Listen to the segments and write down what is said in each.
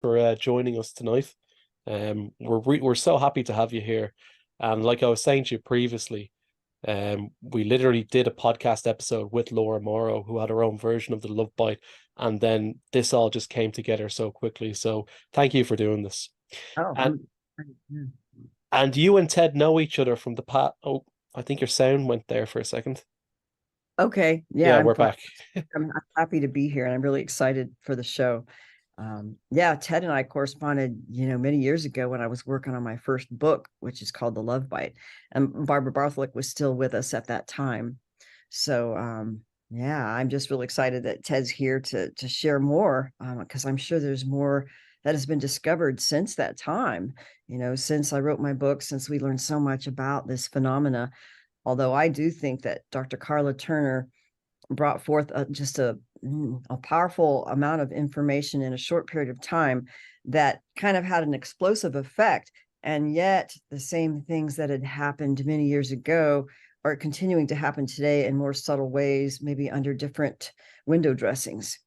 for joining us tonight. We're so happy to have you here. And like I was saying to you previously, we literally did a podcast episode with Laura Morrow, who had her own version of the Love Bite, and then this all just came together so quickly. So thank you for doing this. Oh, And and you and Ted know each other from the past. Oh, I think your sound went there for a second. okay. Yeah, Yeah, I'm we're glad. back. I'm happy to be here, and I'm really excited for the show. Yeah, Ted and I corresponded, many years ago when I was working on my first book, which is called The Love Bite, and Barbara Bartholic was still with us at that time. So, yeah, I'm just really excited that Ted's here to share more, because I'm sure there's more that has been discovered since that time. Since I wrote my book, since we learned so much about this phenomena. Although I do think that Dr. Karla Turner brought forth a powerful amount of information in a short period of time that kind of had an explosive effect. And yet the same things that had happened many years ago are continuing to happen today in more subtle ways, maybe under different window dressings.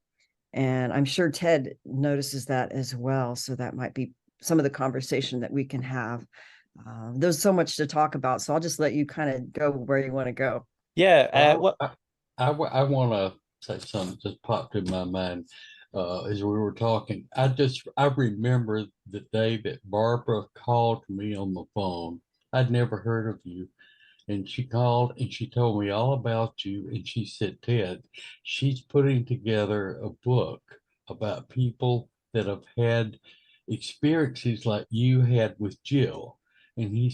And I'm sure Ted notices that as well. So that might be some of the conversation that we can have. There's so much to talk about, so I'll just let you kind of go where you want to go. Yeah. Well, What? I want to say something just popped in my mind as we were talking. I remember the day that Barbara called me on the phone. I'd never heard of you. And she called and she told me all about you. And she said, Ted, she's putting together a book about people that have had experiences like you had with Jill. And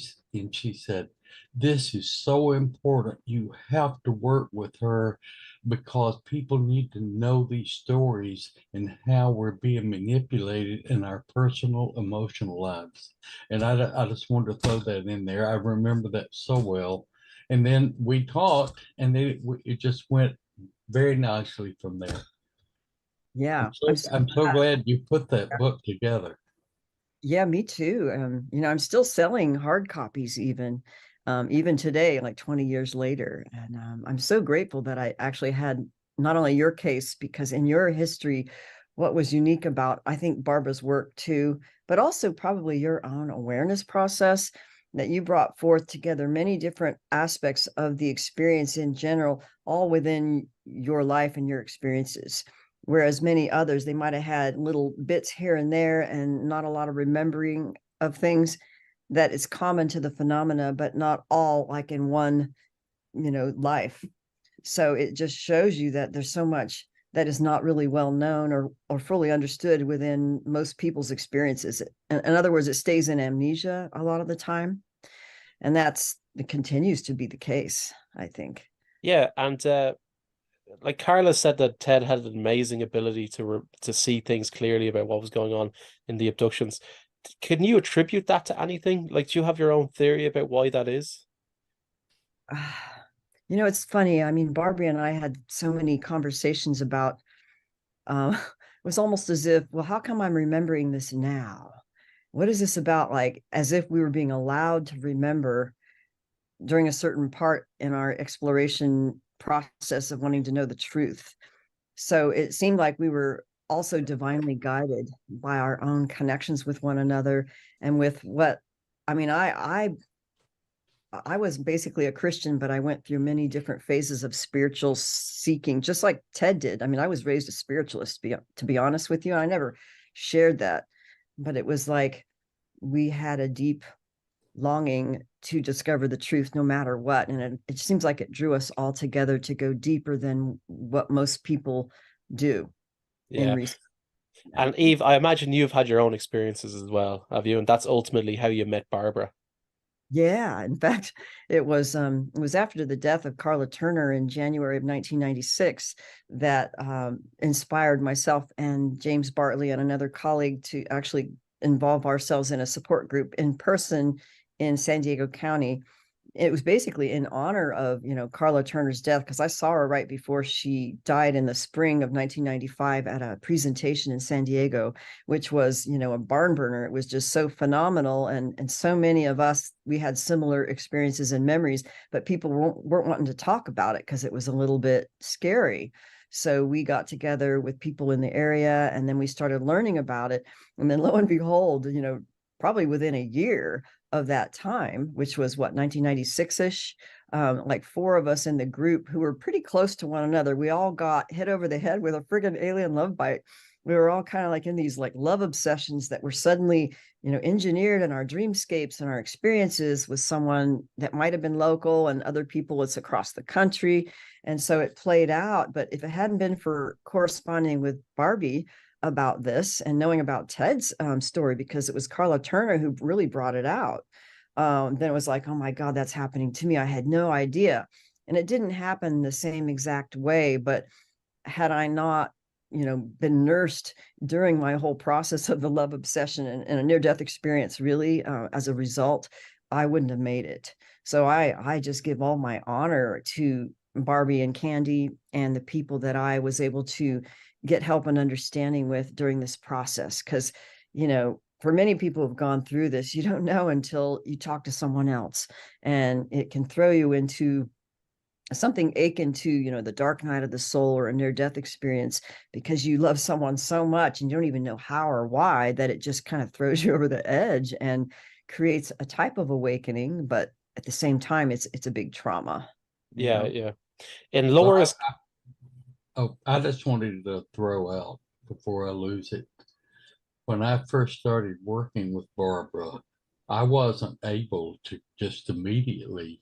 she said, this is so important. You have to work with her because people need to know these stories and how we're being manipulated in our personal emotional lives. And I just wanted to throw that in there. I remember that so well. And then we talked, and then it just went very nicely from there. Yeah, I'm so glad you put that book together. yeah, me too. I'm still selling hard copies even today, like 20 years later. And I'm so grateful that I actually had not only your case, because in your history, what was unique about, I think, Barbara's work too, but also probably your own awareness process, that you brought forth together many different aspects of the experience in general, all within your life and your experiences. Whereas many others, they might have had little bits here and there and not a lot of remembering of things that is common to the phenomena, but not all like in one, life. So it just shows you that there's so much that is not really well known or fully understood within most people's experiences. In other words, it stays in amnesia a lot of the time. And it continues to be the case, I think. Yeah, and like Carla said that Ted had an amazing ability to see things clearly about what was going on in the abductions. Can you attribute that to anything? Like, do you have your own theory about why that is? It's funny. I mean, Barbie and I had so many conversations about, it was almost as if, well, how come I'm remembering this now? What is this about? Like, as if we were being allowed to remember during a certain part in our exploration process of wanting to know the truth. So it seemed like we were also divinely guided by our own connections with one another and with what, I mean, I was basically a Christian, but I went through many different phases of spiritual seeking, just like Ted did. I mean, I was raised a spiritualist, to be honest with you. I never shared that, but it was like we had a deep longing to discover the truth no matter what. And it seems like it drew us all together to go deeper than what most people do in Yeah. research. And Eve, I imagine you've had your own experiences as well, have you? And that's ultimately how you met Barbara. Yeah, in fact, it was after the death of Karla Turner in January of 1996 that inspired myself and James Bartley and another colleague to actually involve ourselves in a support group in person in San Diego County. It was basically in honor of, Karla Turner's death, because I saw her right before she died in the spring of 1995 at a presentation in San Diego, which was, a barn burner. It was just so phenomenal. And so many of us, we had similar experiences and memories, but people weren't wanting to talk about it because it was a little bit scary. So we got together with people in the area, and then we started learning about it. And then lo and behold, probably within a year of that time, which was what, 1996-ish, like 4 of us in the group who were pretty close to one another, we all got hit over the head with a friggin' alien love bite. We were all kind of like in these like love obsessions that were suddenly, engineered in our dreamscapes and our experiences with someone that might have been local, and other people it's across the country. And so it played out. But if it hadn't been for corresponding with Barbie about this and knowing about Ted's story, because it was Karla Turner who really brought it out, then it was like, oh my God, that's happening to me. I had no idea. And it didn't happen the same exact way, but had I not, been nursed during my whole process of the love obsession and a near-death experience, really, as a result, I wouldn't have made it. So I just give all my honor to Barbie and Candy and the people that I was able to get help and understanding with during this process. Because, for many people who've gone through this, you don't know until you talk to someone else, and it can throw you into something akin to, the dark night of the soul or a near-death experience, because you love someone so much and you don't even know how or why, that it just kind of throws you over the edge and creates a type of awakening. But at the same time, it's a big trauma. Yeah, yeah. In So Laura's I just wanted to throw out before I lose it. When I first started working with Barbara, I wasn't able to just immediately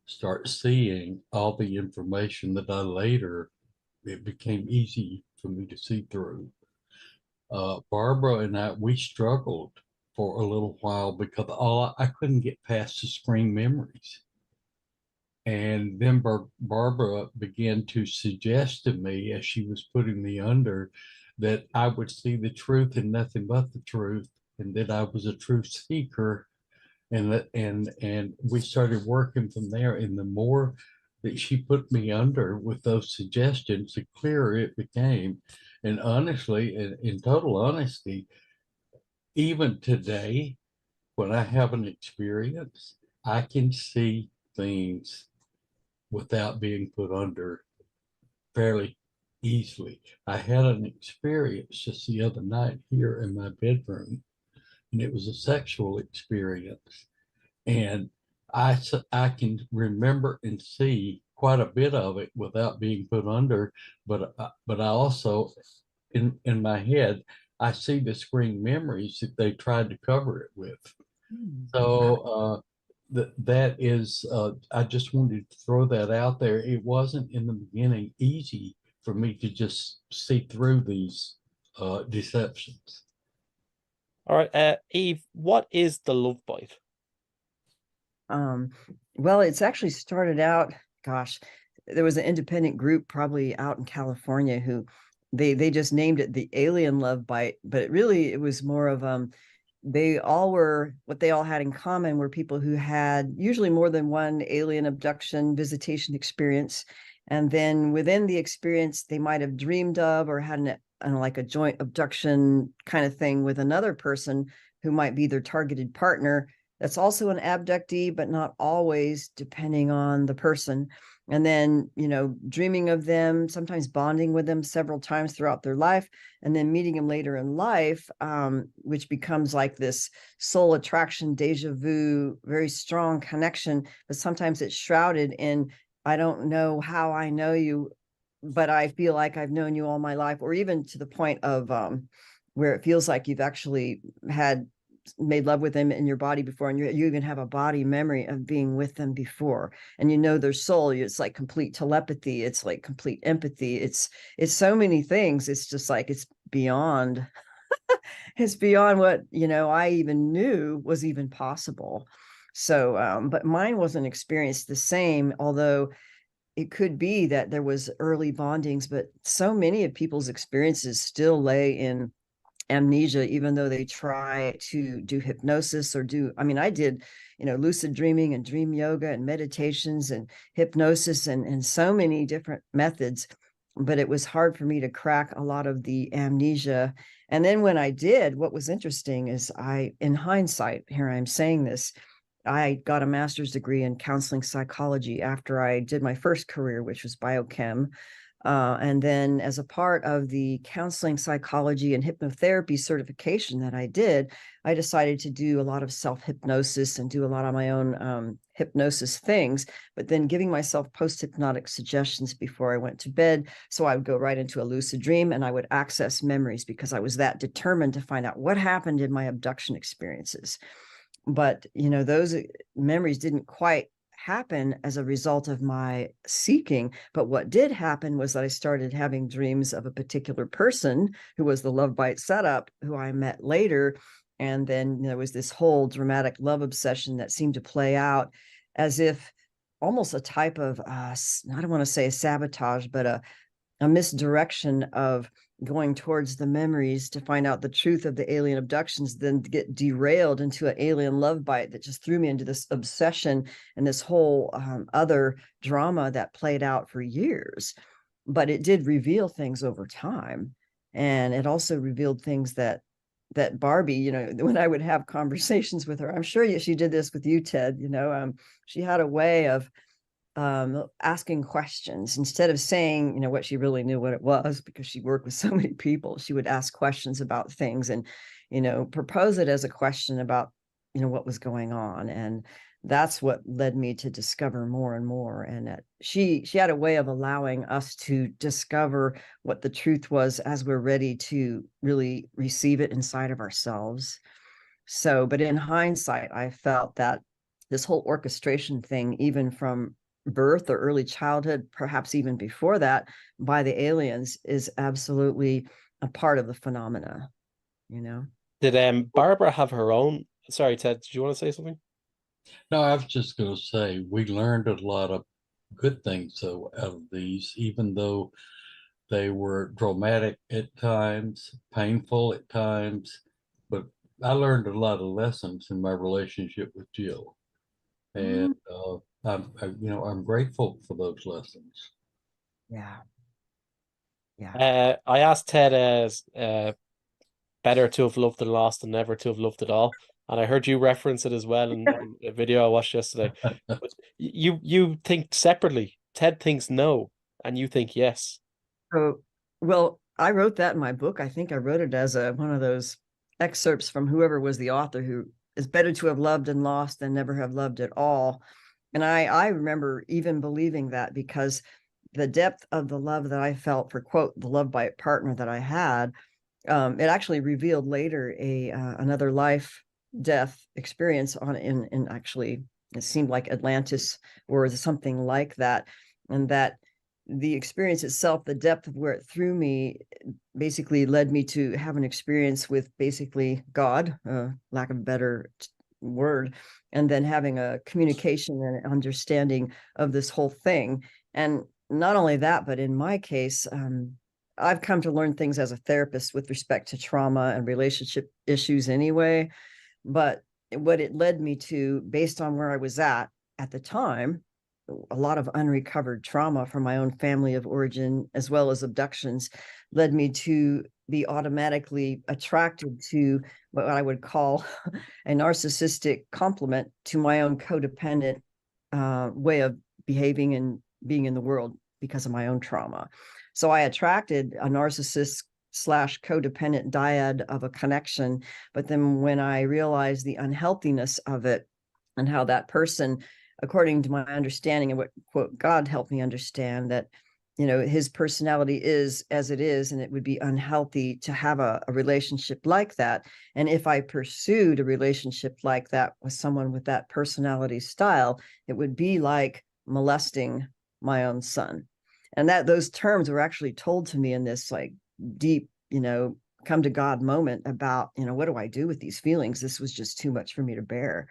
start seeing all the information that it became easy for me to see through. Barbara and we struggled for a little while because I couldn't get past the screen memories. And then Barbara began to suggest to me, as she was putting me under, that I would see the truth and nothing but the truth, and that I was a truth seeker. And we started working from there. And the more that she put me under with those suggestions, the clearer it became. And honestly, in total honesty, even today, when I have an experience, I can see things without being put under fairly easily. I had an experience just the other night here in my bedroom, and it was a sexual experience. And I can remember and see quite a bit of it without being put under, but I also, in my head, I see the screen memories that they tried to cover it with. So that is, I just wanted to throw that out there. It wasn't in the beginning easy for me to just see through these deceptions. All right, Eve, what is the love bite? Well, it's actually started out, gosh, there was an independent group probably out in California who they just named it the alien love bite, but it was more of what they all had in common were people who had usually more than one alien abduction visitation experience. And then within the experience, they might have dreamed of or had like a joint abduction kind of thing with another person who might be their targeted partner. That's also an abductee, but not always, depending on the person. And then, dreaming of them, sometimes bonding with them several times throughout their life, and then meeting them later in life, which becomes like this soul attraction, deja vu, very strong connection. But sometimes it's shrouded in, I don't know how I know you, but I feel like I've known you all my life, or even to the point of where it feels like you've actually made love with them in your body before, and you even have a body memory of being with them before, and their soul. It's like complete telepathy, it's like complete empathy, it's so many things. It's just like it's beyond it's beyond what I even knew was even possible. So but mine wasn't experienced the same, although it could be that there was early bondings, but so many of people's experiences still lay in amnesia, even though they try to do hypnosis or I did, lucid dreaming and dream yoga and meditations and hypnosis and so many different methods, but it was hard for me to crack a lot of the amnesia. And then when I did, what was interesting is in hindsight, here I'm saying this, I got a master's degree in counseling psychology after I did my first career, which was biochem. And then as a part of the counseling, psychology, and hypnotherapy certification that I did, I decided to do a lot of self-hypnosis and do a lot of my own hypnosis things, but then giving myself post-hypnotic suggestions before I went to bed. So I would go right into a lucid dream and I would access memories because I was that determined to find out what happened in my abduction experiences. But, those memories didn't quite happen as a result of my seeking. But what did happen was that I started having dreams of a particular person who was the love bite setup, who I met later. And then there was this whole dramatic love obsession that seemed to play out as if almost a type of, I don't want to say sabotage, but a misdirection of going towards the memories to find out the truth of the alien abductions, then to get derailed into an alien love bite that just threw me into this obsession and this whole other drama that played out for years. But it did reveal things over time. And it also revealed things that Barbie, when I would have conversations with her, I'm sure she did this with you, Ted, she had a way of asking questions instead of saying, what she really knew what it was, because she worked with so many people. She would ask questions about things and, propose it as a question about, what was going on. And that's what led me to discover more and more. And that she had a way of allowing us to discover what the truth was as we're ready to really receive it inside of ourselves. So, but in hindsight, I felt that this whole orchestration thing, even from birth or early childhood, perhaps even before that, by the aliens, is absolutely a part of the phenomena. Did Barbara have her own? Sorry, Ted, did you want to say something? No, I was just going to say we learned a lot of good things though out of these, even though they were dramatic at times, painful at times. But I learned a lot of lessons in my relationship with Jill, and I'm grateful for those lessons. Yeah. I asked Ted better to have loved and lost than never to have loved at all. And I heard you reference it as well in a video I watched yesterday. But you think separately. Ted thinks no, and you think yes. So, well, I wrote that in my book. I think I wrote it as one of those excerpts from whoever was the author, who is better to have loved and lost than never have loved at all. And I remember even believing that, because the depth of the love that I felt for, quote, the love bite partner that I had, it actually revealed later another life death experience in actually, it seemed like Atlantis or something like that. And that the experience itself, the depth of where it threw me, basically led me to have an experience with basically God, lack of a better word, and then having a communication and understanding of this whole thing. And not only that, but in my case, I've come to learn things as a therapist with respect to trauma and relationship issues anyway. But what it led me to, based on where I was at the time, a lot of unrecovered trauma from my own family of origin, as well as abductions, led me to be automatically attracted to what I would call a narcissistic complement to my own codependent way of behaving and being in the world because of my own trauma. So I attracted a narcissist / codependent dyad of a connection. But then when I realized the unhealthiness of it and how that person, according to my understanding and what, quote, God helped me understand, that, his personality is as it is, and it would be unhealthy to have a relationship like that. And if I pursued a relationship like that with someone with that personality style, it would be like molesting my own son. And that those terms were actually told to me in this like deep, come to God moment about, what do I do with these feelings? This was just too much for me to bear.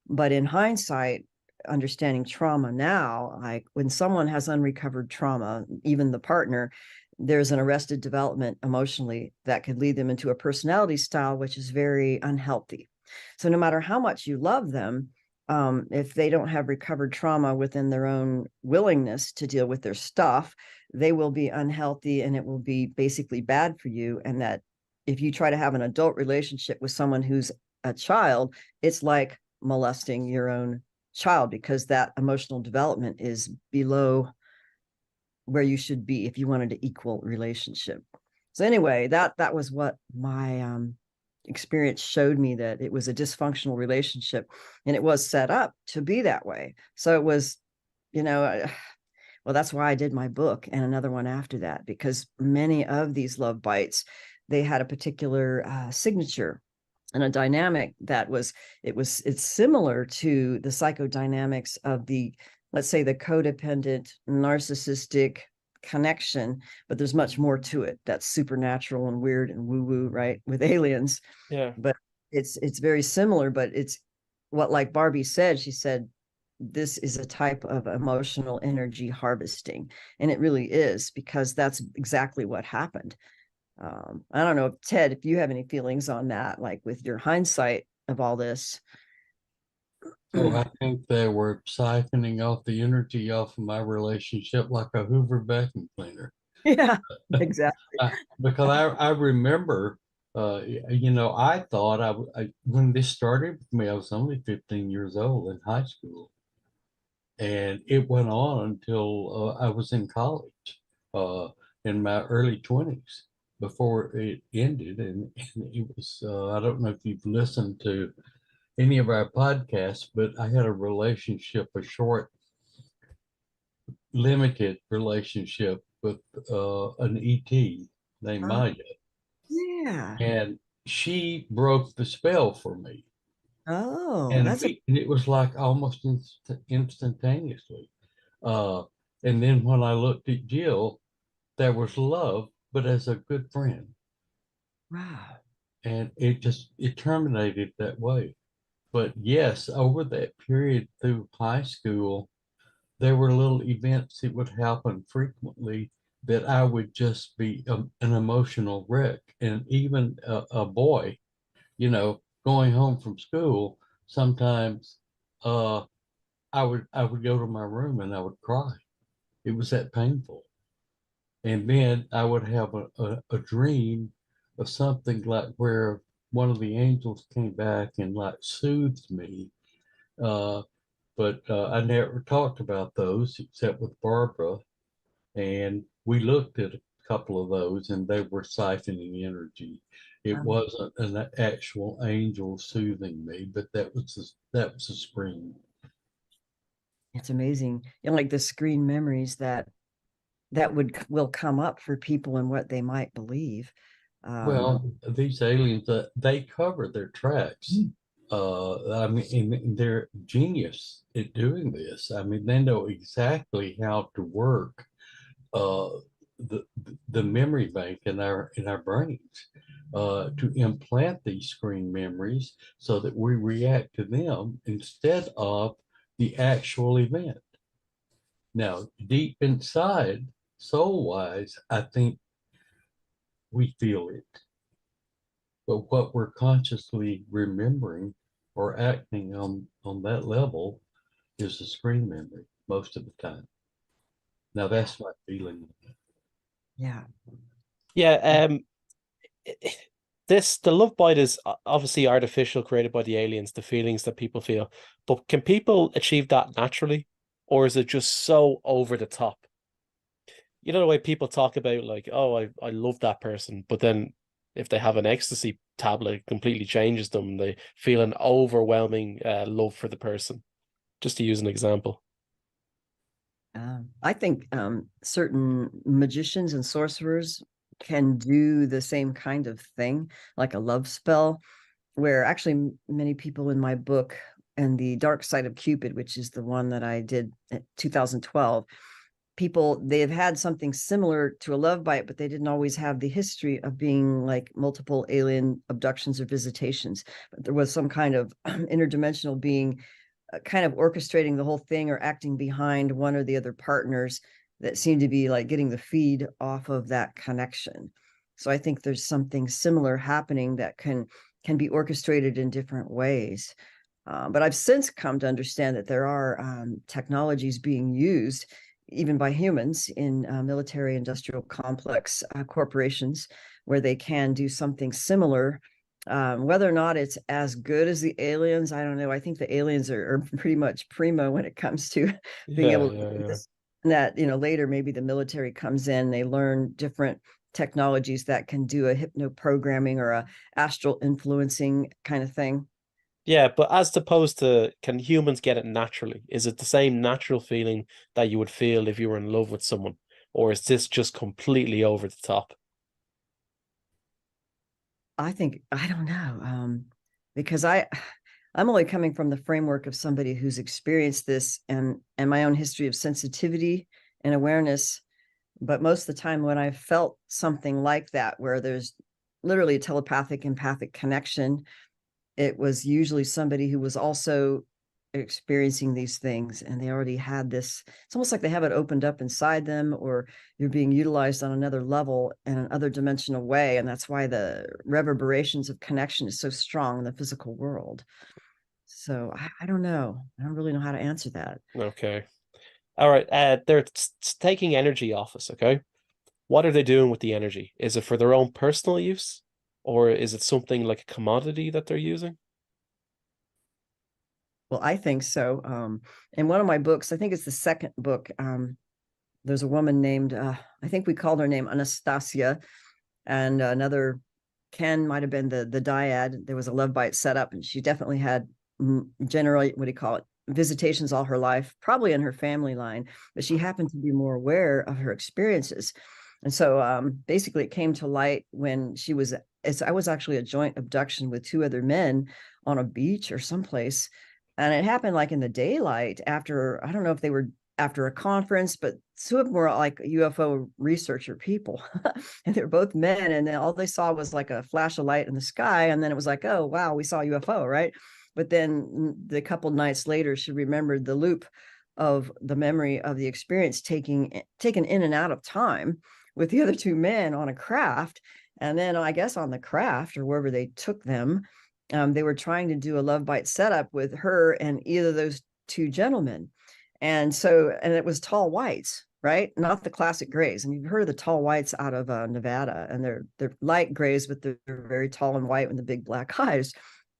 But in hindsight, understanding trauma now, like when someone has unrecovered trauma, even the partner, there's an arrested development emotionally that could lead them into a personality style which is very unhealthy. So no matter how much you love them, if they don't have recovered trauma within their own willingness to deal with their stuff, they will be unhealthy and it will be basically bad for you. And that if you try to have an adult relationship with someone who's a child, it's like molesting your own child, because that emotional development is below where you should be if you wanted an equal relationship. So anyway, that was what my experience showed me, that it was a dysfunctional relationship, and it was set up to be that way. So it was, well, that's why I did my book and another one after that, because many of these love bites, they had a particular signature and a dynamic that it's similar to the psychodynamics of the, let's say, the codependent narcissistic connection, but there's much more to it that's supernatural and weird and woo-woo, right, with aliens. Yeah. But it's very similar, but it's what, like Barbie said, she said, this is a type of emotional energy harvesting. And it really is, because that's exactly what happened. I don't know, Ted, if you have any feelings on that, like with your hindsight of all this. Oh, I think they were siphoning off the energy off of my relationship like a Hoover vacuum cleaner. Yeah, exactly. Because I remember, I thought when this started with me, I was only 15 years old in high school. And it went on until I was in college, in my early 20s, before it ended. And it was, I don't know if you've listened to any of our podcasts, but I had a short, limited relationship with an ET named Maya. Yeah. And she broke the spell for me. Oh, And it was like almost instantaneously. And then when I looked at Jill, there was love, but as a good friend. wow. And it terminated that way. But yes, over that period through high school, there were little events that would happen frequently that I would just be an emotional wreck. And even a boy, going home from school, sometimes I would go to my room and I would cry. It was that painful. And then I would have a dream of something like where one of the angels came back and like soothed me. But I never talked about those except with Barbara. And we looked at a couple of those and they were siphoning energy. It wasn't an actual angel soothing me, but that was a scream. It's amazing. Like the screen memories that will come up for people and what they might believe. Well, these aliens, they cover their tracks. I mean, and they're genius at doing this. I mean, they know exactly how to work uh, the memory bank in our brains to implant these screen memories so that we react to them instead of the actual event. Now, deep inside, soul-wise, I think we feel it. But what we're consciously remembering or acting on that level is the screen memory most of the time. Now that's my feeling. Yeah. Yeah. The love bite is obviously artificial, created by the aliens, the feelings that people feel. But can people achieve that naturally, or is it just so over the top? You know the way people talk about like, oh, I love that person, but then if they have an ecstasy tablet, it completely changes them. They feel an overwhelming love for the person. Just to use an example. I think certain magicians and sorcerers can do the same kind of thing, like a love spell, where actually many people in my book and the Dark Side of Cupid, which is the one that I did in 2012, they've had something similar to a love bite, but they didn't always have the history of being like multiple alien abductions or visitations. But there was some kind of interdimensional being kind of orchestrating the whole thing or acting behind one or the other partners that seemed to be like getting the feed off of that connection. So I think there's something similar happening that can be orchestrated in different ways. But I've since come to understand that there are technologies being used even by humans in military industrial complex corporations where they can do something similar. Whether or not it's as good as the aliens, I don't know. I think the aliens are pretty much primo when it comes to being able to do this. that, later maybe the military comes in, they learn different technologies that can do a hypnoprogramming or a astral influencing kind of thing. Yeah, but as opposed to, can humans get it naturally? Is it the same natural feeling that you would feel if you were in love with someone? Or is this just completely over the top? I don't know, because I'm only coming from the framework of somebody who's experienced this and my own history of sensitivity and awareness. But most of the time when I felt something like that, where there's literally a telepathic, empathic connection, it was usually somebody who was also experiencing these things, and they already had this. It's almost like they have it opened up inside them, or you're being utilized on another level in another dimensional way. And that's why the reverberations of connection is so strong in the physical world. So I don't know. I don't really know how to answer that. Okay. All right. They're taking energy off us, okay? What are they doing with the energy? Is it for their own personal use? Or is it something like a commodity that they're using? Well, I think so. In one of my books, I think it's the second book, there's a woman named, I think we called her name Anastasia, and another Ken might have been the dyad. There was a love bite set up, and she definitely had generally, what do you call it, visitations all her life, probably in her family line, but she happened to be more aware of her experiences. And so basically it came to light when I was actually a joint abduction with two other men on a beach or someplace. And it happened like in the daylight after, I don't know if they were after a conference, but two of them were like UFO researcher people. And they're both men. And then all they saw was like a flash of light in the sky. And then it was like, oh, wow, we saw a UFO, right? But then the couple nights later, she remembered the loop of the memory of the experience taken in and out of time with the other two men on a craft. And then I guess on the craft or wherever they took them, they were trying to do a love bite setup with her and either of those two gentlemen. And it was tall whites, right? Not the classic grays. And you've heard of the tall whites out of Nevada, and they're light grays, but they're very tall and white with the big black eyes.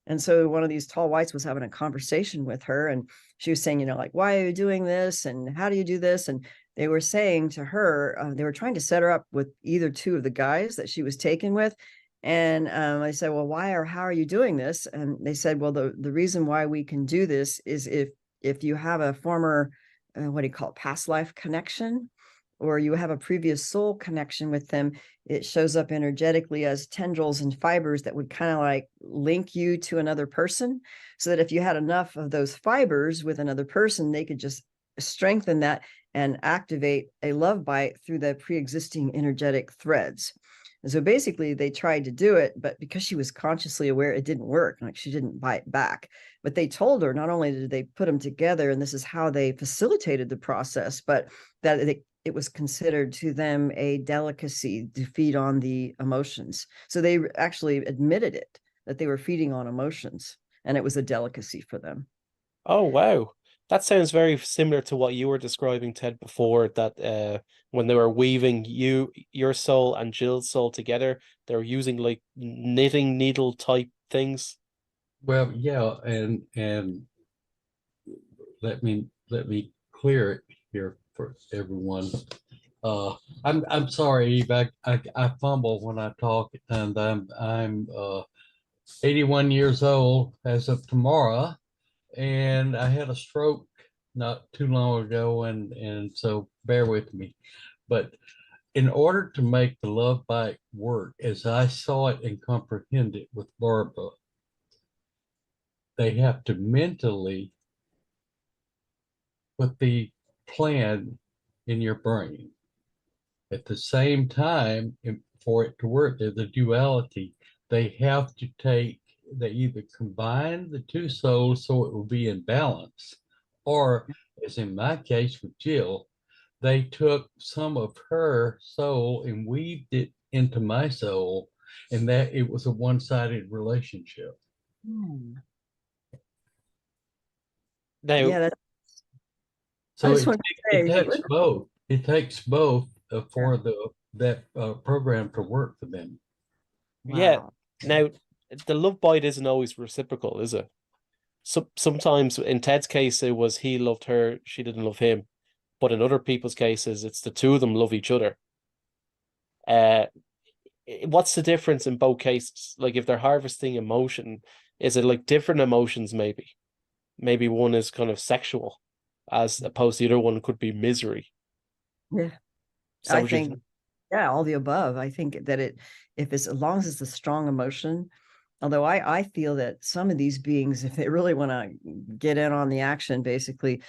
And so one of these tall whites was having a conversation with her, and she was saying, like, why are you doing this? And how do you do this? And they were saying to her, they were trying to set her up with either two of the guys that she was taken with. And I said, well, why or how are you doing this? And they said, well, the reason why we can do this is if you have a former, what do you call it, past life connection, or you have a previous soul connection with them, it shows up energetically as tendrils and fibers that would kind of like link you to another person, so that if you had enough of those fibers with another person, they could just strengthen that and activate a love bite through the pre-existing energetic threads. And so basically they tried to do it, but because she was consciously aware, it didn't work. Like, she didn't bite back. But they told her not only did they put them together, and this is how they facilitated the process, but that it was considered to them a delicacy to feed on the emotions. So they actually admitted it, that they were feeding on emotions, and it was a delicacy for them. Oh, wow. That sounds very similar to what you were describing, Ted, before, that when they were weaving your soul and Jill's soul together, they were using like knitting needle type things. Well, yeah, and let me clear it here for everyone. I'm sorry, Eve. I fumble when I talk, and I'm 81 years old as of tomorrow, and I had a stroke not too long ago, and so bear with me. But in order to make the love bite work as I saw it and comprehend it with Barbara, they have to mentally put the plan in your brain. At the same time, for it to work, there's a duality. They have to they either combine the two souls so it will be in balance, or as in my case with Jill, they took some of her soul and weaved it into my soul, and that it was a one-sided relationship. Now, Yeah, So say, it takes both. It takes both for that program to work for them. yeah. wow. Now, the love bite isn't always reciprocal, is it? Sometimes in Ted's case, it was he loved her, she didn't love him. but in other people's cases, it's the two of them love each other. Uh, what's the difference in both cases? Like if they're harvesting emotion, is it like different emotions maybe? Maybe one is kind of sexual as opposed to the other one could be misery. Yeah. Is that I what you think, think? yeah, all the above. I think that if it's, as long as it's a strong emotion, although I feel that some of these beings, if they really want to get in on the action, basically,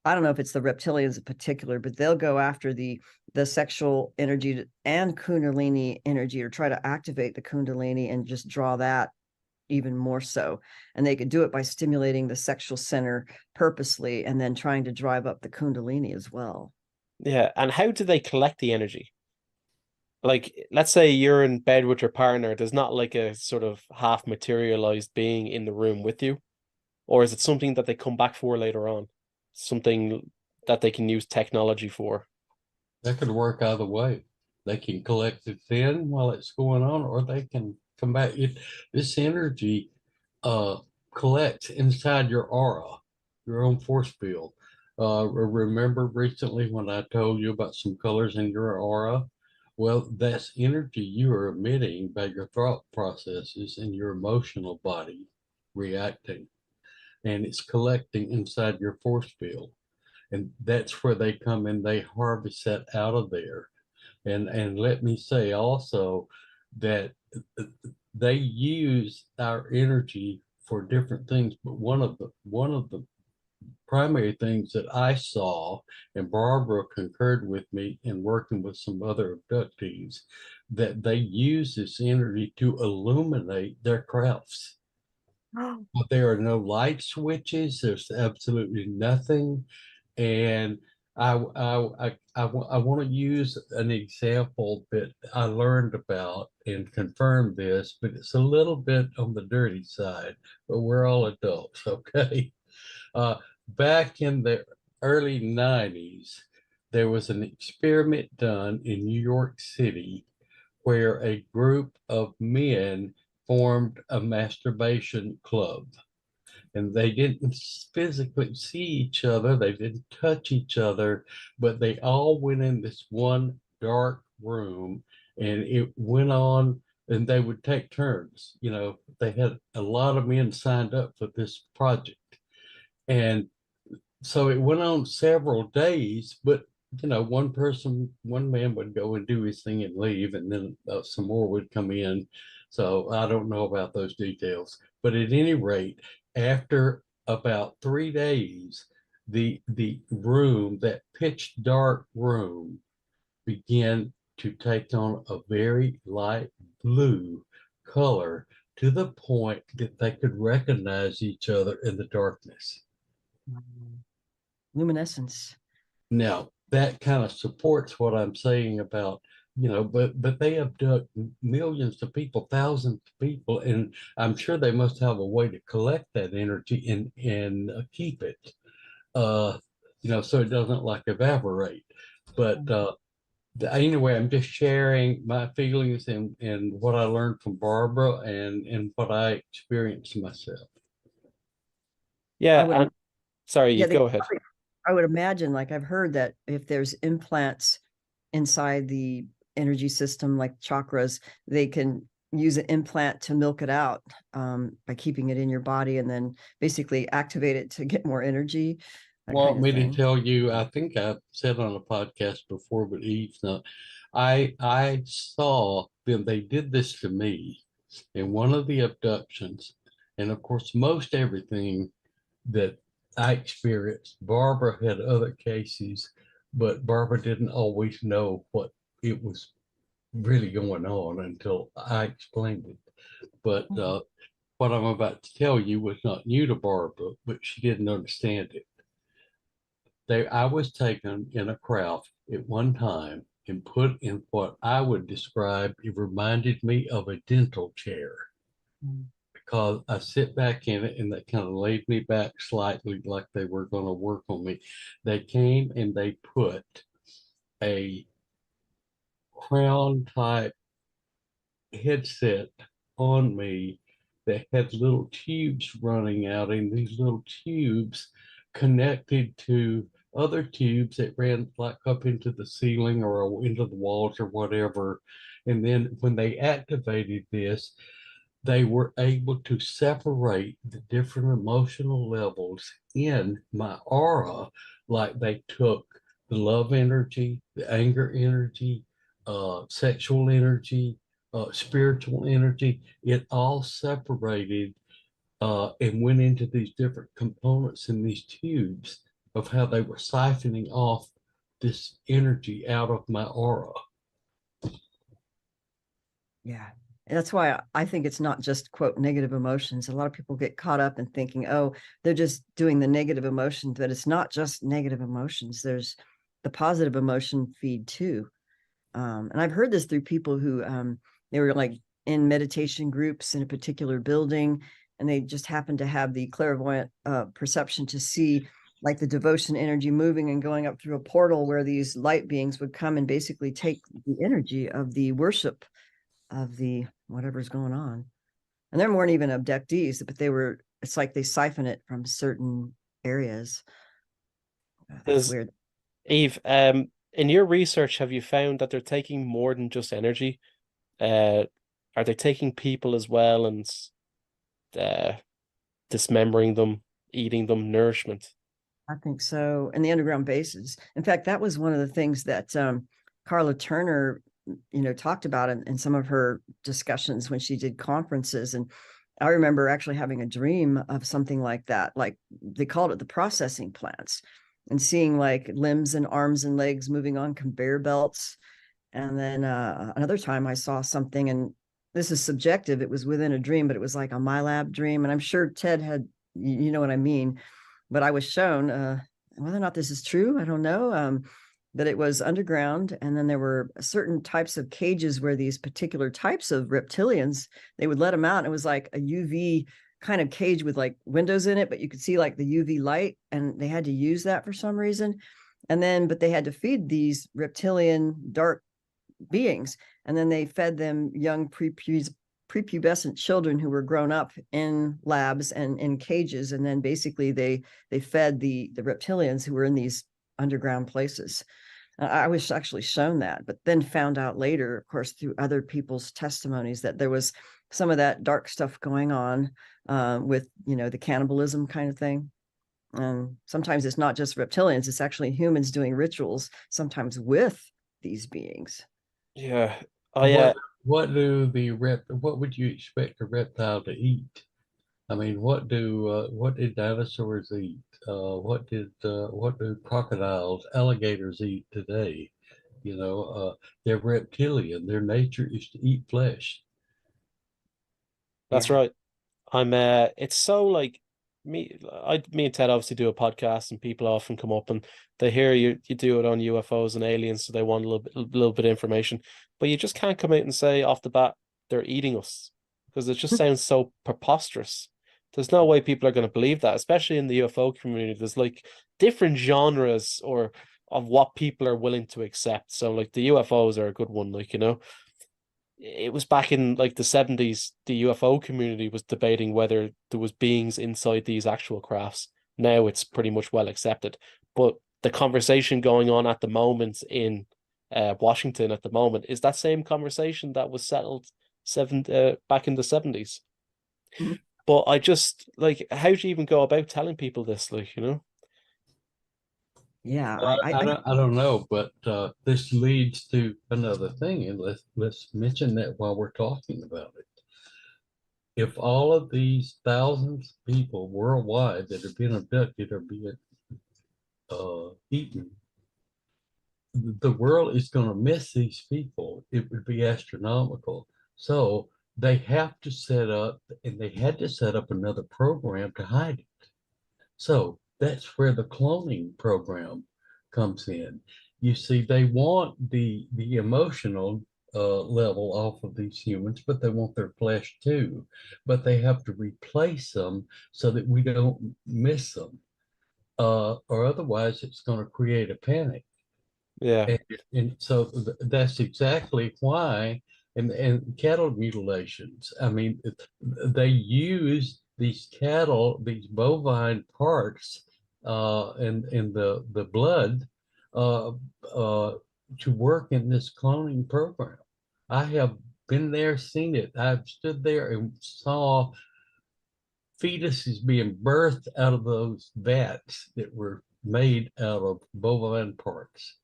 I don't know if it's the reptilians in particular, but they'll go after the sexual energy and Kundalini energy, or try to activate the Kundalini and just draw that even more so. And they could do it by stimulating the sexual center purposely and then trying to drive up the Kundalini as well. Yeah. And how do they collect the energy? Like, let's say you're in bed with your partner, there's not like a sort of half materialized being in the room with you, or is it something that they come back for later on? Something that they can use technology for? That could work either way. They can collect it then while it's going on, or they can come back. This energy uh, collects inside your aura, your own force field. Remember recently when I told you about some colors in your aura? Well, that's energy you are emitting by your thought processes and your emotional body reacting, and it's collecting inside your force field. And that's where they come in, they harvest that out of there. And let me say also that they use our energy for different things, but one of the primary things that I saw, and Barbara concurred with me in working with some other abductees, that they use this energy to illuminate their crafts. But there are no light switches. There's absolutely nothing. And I want to use an example that I learned about and confirm this, but it's a little bit on the dirty side, but we're all adults, okay? Uh, Back in the early 90s, there was an experiment done in New York City where a group of men formed a masturbation club, and they didn't physically see each other, they didn't touch each other, but they all went in this one dark room, and it went on, and they would take turns. They had a lot of men signed up for this project, and so it went on several days, but one man would go and do his thing and leave, and then some more would come in. So I don't know about those details, but at any rate, after about 3 days, the room, that pitch dark room, began to take on a very light blue color, to the point that they could recognize each other in the darkness. Luminescence. Now, that kind of supports what I'm saying about, but they abduct millions of people, thousands of people, and I'm sure they must have a way to collect that energy and keep it, uh, so it doesn't like evaporate. But anyway, I'm just sharing my feelings and what I learned from Barbara and what I experienced myself. I Yeah, would, and sorry, you yeah, go ahead. I would imagine, like I've heard that if there's implants inside the energy system, like chakras, they can use an implant to milk it out by keeping it in your body and then basically activate it to get more energy, that kind Want of me to thing. tell you, I think I've said on a podcast before, but Eve's not. I saw them, they did this to me in one of the abductions. And of course, most everything that I experienced, Barbara had other cases, but Barbara didn't always know what it was really going on until I explained it. But what I'm about to tell you was not new to Barbara, but she didn't understand it. I was taken in a craft at one time and put in what I would describe, it reminded me of a dental chair, because I sit back in it and they kind of laid me back slightly like they were going to work on me. They came and they put a crown type headset on me that had little tubes running out, and these little tubes connected to other tubes that ran like up into the ceiling or into the walls or whatever. And then when they activated this, they were able to separate the different emotional levels in my aura. Like they took the love energy, the anger energy, sexual energy, spiritual energy. It all separated and went into these different components in these tubes of how they were siphoning off this energy out of my aura. Yeah. And that's why I think it's not just, quote, negative emotions. A lot of people get caught up in thinking, oh, they're just doing the negative emotions, but it's not just negative emotions. There's the positive emotion feed too. And I've heard this through people who they were like in meditation groups in a particular building, and they just happened to have the clairvoyant perception to see like the devotion energy moving and going up through a portal where these light beings would come and basically take the energy of the worship of the whatever's going on. And there weren't even abductees, but it's like they siphon it from certain areas. That's weird. Eve, in your research, have you found that they're taking more than just energy? Are they taking people as well and dismembering them, eating them, nourishment? I think so. And the underground bases. In fact, that was one of the things that Karla Turner, talked about in some of her discussions when she did conferences. And I remember actually having a dream of something like that. Like they called it the processing plants, and seeing like limbs and arms and legs moving on conveyor belts. And then another time I saw something, and this is subjective. It was within a dream, but it was like a MyLab dream. And I'm sure Ted had, you know what I mean? But I was shown whether or not this is true, I don't know. But it was underground, and then there were certain types of cages where these particular types of reptilians, they would let them out. And it was like a UV kind of cage with like windows in it, but you could see like the UV light, and they had to use that for some reason. And then, but they had to feed these reptilian dark beings, and then they fed them young prepubescent children who were grown up in labs and in cages. And then basically they fed the reptilians who were in these underground places. I was actually shown that, but then found out later, of course, through other people's testimonies, that there was some of that dark stuff going on with, the cannibalism kind of thing. And sometimes it's not just reptilians, it's actually humans doing rituals, sometimes with these beings. Yeah. What would you expect a reptile to eat? I mean, what did dinosaurs eat? What do crocodiles, alligators eat today? They're reptilian. Their nature is to eat flesh. That's right. It's so like me and Ted obviously do a podcast, and people often come up and they hear you do it on UFOs and aliens, so they want a little bit of information, but you just can't come out and say off the bat they're eating us, because it just sounds so preposterous. There's no way people are going to believe that, especially in the UFO community. There's like different genres or of what people are willing to accept. So like the UFOs are a good one, it was back in like the 70s, the UFO community was debating whether there was beings inside these actual crafts. Now it's pretty much well accepted. But the conversation going on at the moment in Washington at the moment is that same conversation that was settled back in the 70s. Mm-hmm. But I just like, how do you even go about telling people this? Yeah, I don't know, but this leads to another thing, and let's mention that while we're talking about it. If all of these thousands of people worldwide that have been abducted are being eaten, the world is going to miss these people. It would be astronomical. So they have to set up, and they had to set up another program to hide it. So that's where the cloning program comes in. You see, they want the emotional level off of these humans, but they want their flesh too. But they have to replace them so that we don't miss them, or otherwise it's going to create a panic. Yeah. And so that's exactly why. And cattle mutilations. I mean, they use these cattle, these bovine parts and the blood uh, to work in this cloning program. I have been there, seen it. I've stood there and saw fetuses being birthed out of those vats that were made out of bovine parts.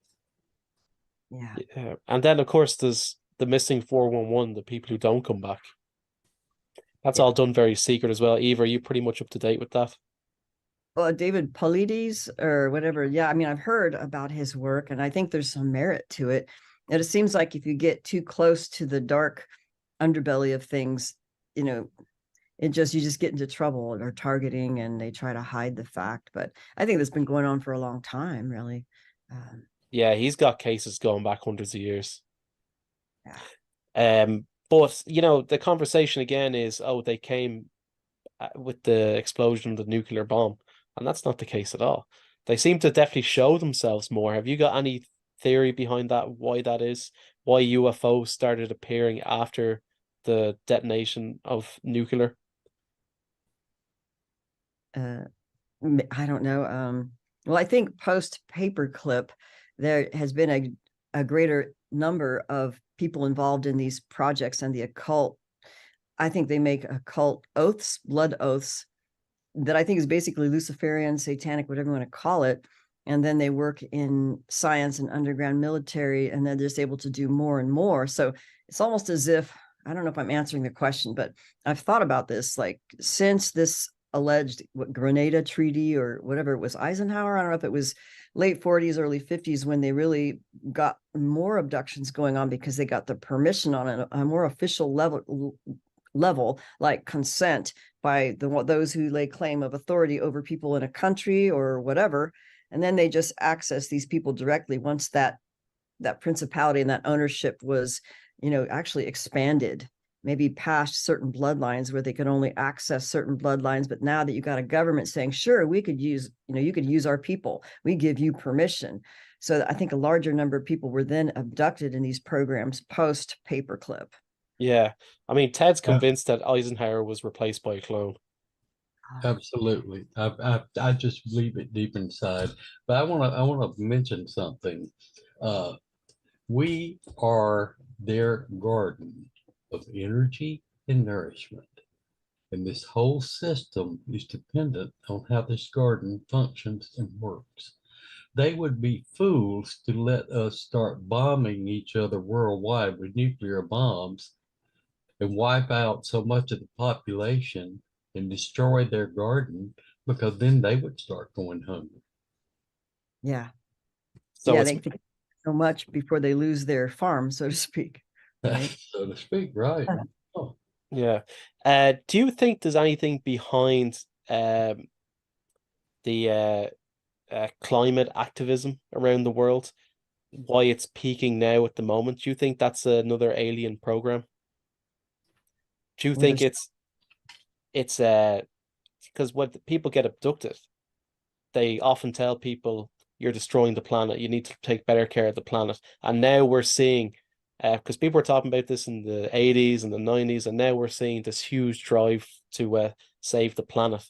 Yeah. Yeah. And then, of course, there's the missing 411, the people who don't come back. That's Yeah. all done very secret as well. Eve, are you pretty much up to date with that? Well, David Paulides or whatever. Yeah, I mean, I've heard about his work, and I think there's some merit to it. And it seems like if you get too close to the dark underbelly of things, you know, you just get into trouble or targeting, and they try to hide the fact. But I think that's been going on for a long time, really. Yeah, he's got cases going back hundreds of years. Yeah. But you know, the conversation again is, oh, they came with the explosion of the nuclear bomb, and that's not the case at all. They seem to definitely show themselves more. Have you got any theory behind that? Why that is? Why UFOs started appearing after the detonation of nuclear? I don't know. Well, I think post paperclip, there has been a greater number of people involved in these projects and the occult. I think they make occult oaths, blood oaths, that I think is basically Luciferian, satanic, whatever you want to call it. And then they work in science and underground military, and then they're just able to do more and more. So it's almost as if, I don't know if I'm answering the question, but I've thought about this, like since this alleged Grenada Treaty or whatever it was, Eisenhower, I don't know if it was late 40s, early 50s, when they really got more abductions going on because they got the permission on a more official level, like consent by those who lay claim of authority over people in a country or whatever. And then they just access these people directly once that principality and that ownership was, actually expanded, maybe past certain bloodlines where they could only access certain bloodlines. But now that you got a government saying, sure, we could use, you could use our people, we give you permission. So I think a larger number of people were then abducted in these programs post paperclip. Yeah, I mean, Ted's convinced that Eisenhower was replaced by a clone. Absolutely. I just believe it deep inside. But I want to mention something. We are their garden of energy and nourishment. And this whole system is dependent on how this garden functions and works. They would be fools to let us start bombing each other worldwide with nuclear bombs and wipe out so much of the population and destroy their garden, because then they would start going hungry. Yeah. So yeah, they think so much before they lose their farm, so to speak. Right? So to speak, right. Oh. Yeah. Do you think there's anything behind the climate activism around the world? Why it's peaking now at the moment? Do you think that's another alien program? Do you think it's because when people get abducted, they often tell people you're destroying the planet, you need to take better care of the planet. And now we're seeing, because people were talking about this in the 80s and the 90s, and now we're seeing this huge drive to save the planet.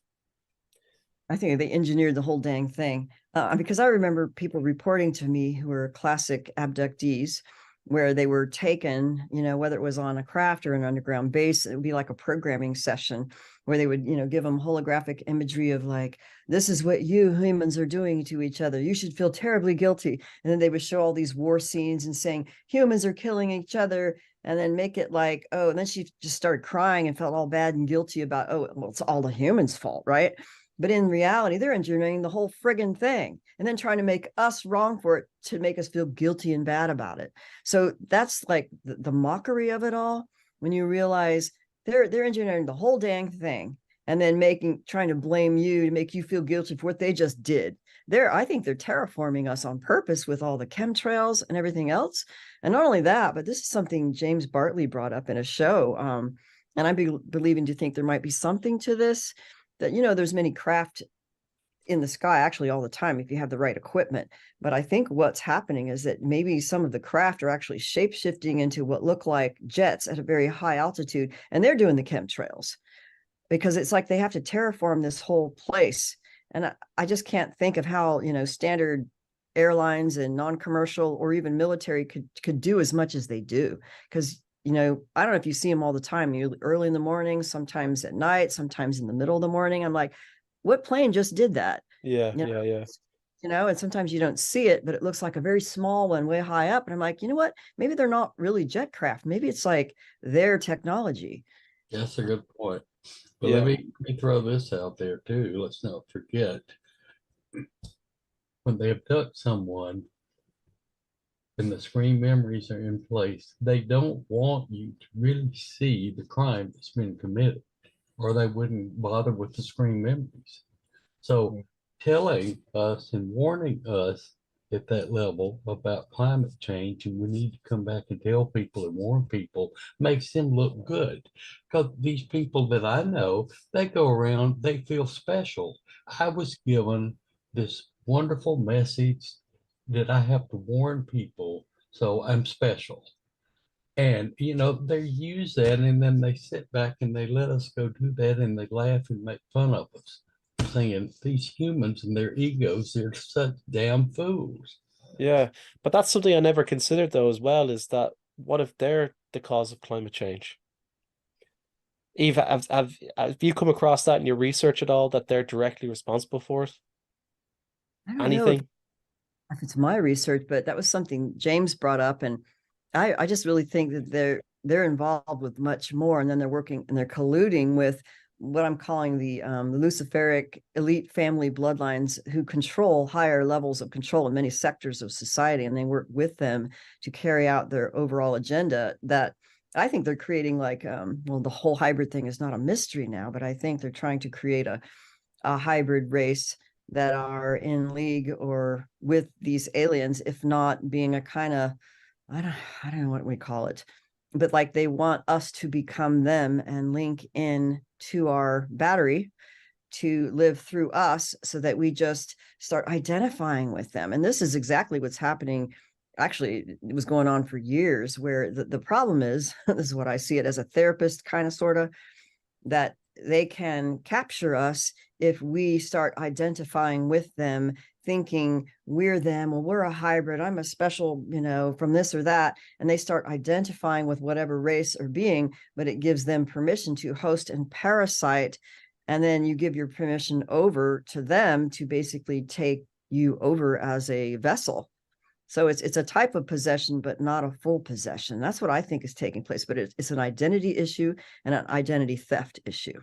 I think they engineered the whole dang thing, because I remember people reporting to me who were classic abductees, where they were taken, whether it was on a craft or an underground base, it would be like a programming session where they would, give them holographic imagery of like, this is what you humans are doing to each other. You should feel terribly guilty. And then they would show all these war scenes and saying humans are killing each other, and then make it like, oh, and then she just started crying and felt all bad and guilty about, oh, well, it's all the humans' fault, right? But in reality, they're engineering the whole friggin' thing and then trying to make us wrong for it to make us feel guilty and bad about it. So that's like the mockery of it all. When you realize they're engineering the whole dang thing and then trying to blame you to make you feel guilty for what they just did. I think they're terraforming us on purpose with all the chemtrails and everything else. And not only that, but this is something James Bartley brought up in a show. And I'm believing to think there might be something to this. That, there's many craft in the sky actually all the time if you have the right equipment. But I think what's happening is that maybe some of the craft are actually shape-shifting into what look like jets at a very high altitude, and they're doing the chemtrails because it's like they have to terraform this whole place. And I just can't think of how, standard airlines and non-commercial or even military could do as much as they do. Because, I don't know if you see them all the time, early in the morning, sometimes at night, sometimes in the middle of the morning. I'm like, what plane just did that? Yeah, You know, yeah. and sometimes you don't see it, but it looks like a very small one way high up. And I'm like, you know what? Maybe they're not really jet craft. Maybe it's like their technology. That's a good point. But Yeah. let me throw this out there too. Let's not forget, when they abduct someone and the screen memories are in place, they don't want you to really see the crime that's been committed, or they wouldn't bother with the screen memories. So telling us and warning us at that level about climate change, and we need to come back and tell people and warn people, makes them look good. Because these people that I know, they go around, they feel special. I was given this wonderful message that I have to warn people, so I'm special. And they use that, and then they sit back and they let us go do that, and they laugh and make fun of us, saying these humans and their egos, they're such damn fools. Yeah. But that's something I never considered though as well, is that what if they're the cause of climate change? Eva, have you come across that in your research at all, that they're directly responsible for it? I don't know Anything? if it's my research, but that was something James brought up. And I just really think that they're involved with much more. And then they're working and they're colluding with what I'm calling the Luciferic elite family bloodlines, who control higher levels of control in many sectors of society. And they work with them to carry out their overall agenda that I think they're creating, like, well, the whole hybrid thing is not a mystery now, but I think they're trying to create a hybrid race that are in league or with these aliens, if not being a kind of, I don't know what we call it, but like they want us to become them and link in to our battery to live through us, so that we just start identifying with them. And this is exactly what's happening. Actually, it was going on for years, where the problem is, this is what I see it as a therapist, kind of, sort of, that they can capture us if we start identifying with them, thinking we're them. Well, we're a hybrid. I'm a special, from this or that. And they start identifying with whatever race or being, but it gives them permission to host and parasite. And then you give your permission over to them to basically take you over as a vessel. So it's a type of possession, but not a full possession. That's what I think is taking place. But it's an identity issue and an identity theft issue.